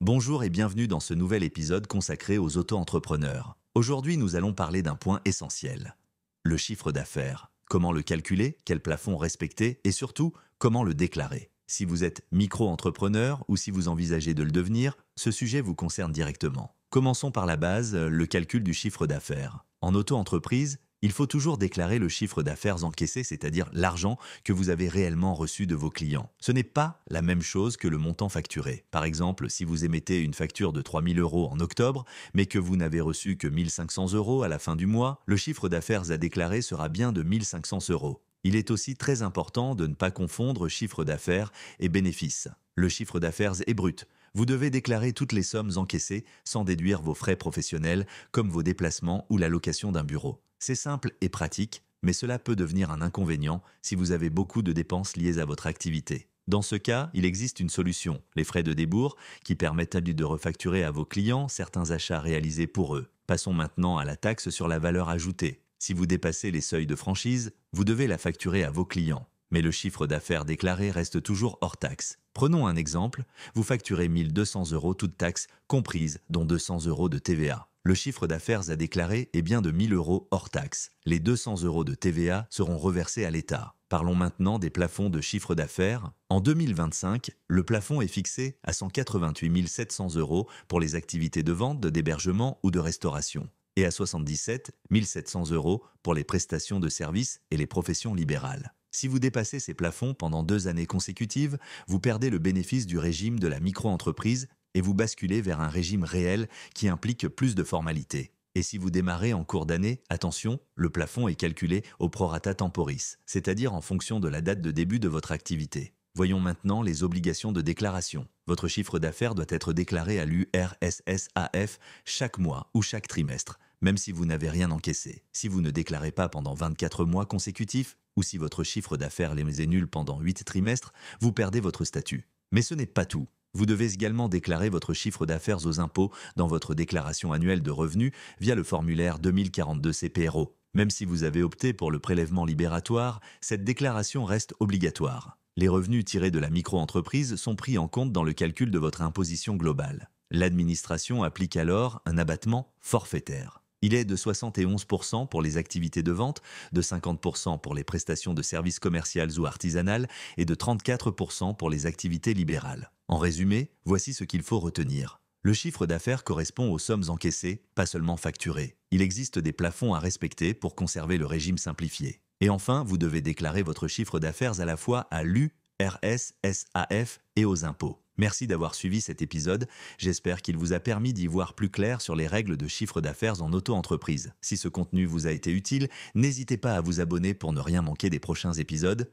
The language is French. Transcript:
Bonjour et bienvenue dans ce nouvel épisode consacré aux auto-entrepreneurs. Aujourd'hui, nous allons parler d'un point essentiel. Le chiffre d'affaires. Comment le calculer, quel plafond respecter et surtout, comment le déclarer. Si vous êtes micro-entrepreneur ou si vous envisagez de le devenir, ce sujet vous concerne directement. Commençons par la base, le calcul du chiffre d'affaires. En auto-entreprise, il faut toujours déclarer le chiffre d'affaires encaissé, c'est-à-dire l'argent que vous avez réellement reçu de vos clients. Ce n'est pas la même chose que le montant facturé. Par exemple, si vous émettez une facture de 3 000 € en octobre, mais que vous n'avez reçu que 1 500 € à la fin du mois, le chiffre d'affaires à déclarer sera bien de 1 500 €. Il est aussi très important de ne pas confondre chiffre d'affaires et bénéfice. Le chiffre d'affaires est brut. Vous devez déclarer toutes les sommes encaissées sans déduire vos frais professionnels comme vos déplacements ou la location d'un bureau. C'est simple et pratique, mais cela peut devenir un inconvénient si vous avez beaucoup de dépenses liées à votre activité. Dans ce cas, il existe une solution, les frais de débours, qui permettent de refacturer à vos clients certains achats réalisés pour eux. Passons maintenant à la taxe sur la valeur ajoutée. Si vous dépassez les seuils de franchise, vous devez la facturer à vos clients. Mais le chiffre d'affaires déclaré reste toujours hors taxe. Prenons un exemple, vous facturez 1 200 € toutes taxes comprises, dont 200 € de TVA. Le chiffre d'affaires à déclarer est bien de 1 000 € hors taxe. Les 200 € de TVA seront reversés à l'État. Parlons maintenant des plafonds de chiffre d'affaires. En 2025, le plafond est fixé à 188 700 € pour les activités de vente, d'hébergement ou de restauration, et à 77 700 € pour les prestations de services et les professions libérales. Si vous dépassez ces plafonds pendant 2 années consécutives, vous perdez le bénéfice du régime de la micro-entreprise et vous basculez vers un régime réel qui implique plus de formalités. Et si vous démarrez en cours d'année, attention, le plafond est calculé au prorata temporis, c'est-à-dire en fonction de la date de début de votre activité. Voyons maintenant les obligations de déclaration. Votre chiffre d'affaires doit être déclaré à l'URSSAF chaque mois ou chaque trimestre, même si vous n'avez rien encaissé. Si vous ne déclarez pas pendant 24 mois consécutifs, ou si votre chiffre d'affaires est nul pendant 8 trimestres, vous perdez votre statut. Mais ce n'est pas tout. Vous devez également déclarer votre chiffre d'affaires aux impôts dans votre déclaration annuelle de revenus via le formulaire 2042 CPRO. Même si vous avez opté pour le prélèvement libératoire, cette déclaration reste obligatoire. Les revenus tirés de la micro-entreprise sont pris en compte dans le calcul de votre imposition globale. L'administration applique alors un abattement forfaitaire. Il est de 71% pour les activités de vente, de 50% pour les prestations de services commerciales ou artisanales et de 34% pour les activités libérales. En résumé, voici ce qu'il faut retenir. Le chiffre d'affaires correspond aux sommes encaissées, pas seulement facturées. Il existe des plafonds à respecter pour conserver le régime simplifié. Et enfin, vous devez déclarer votre chiffre d'affaires à la fois à l'URSSAF et aux impôts. Merci d'avoir suivi cet épisode, j'espère qu'il vous a permis d'y voir plus clair sur les règles de chiffre d'affaires en auto-entreprise. Si ce contenu vous a été utile, n'hésitez pas à vous abonner pour ne rien manquer des prochains épisodes.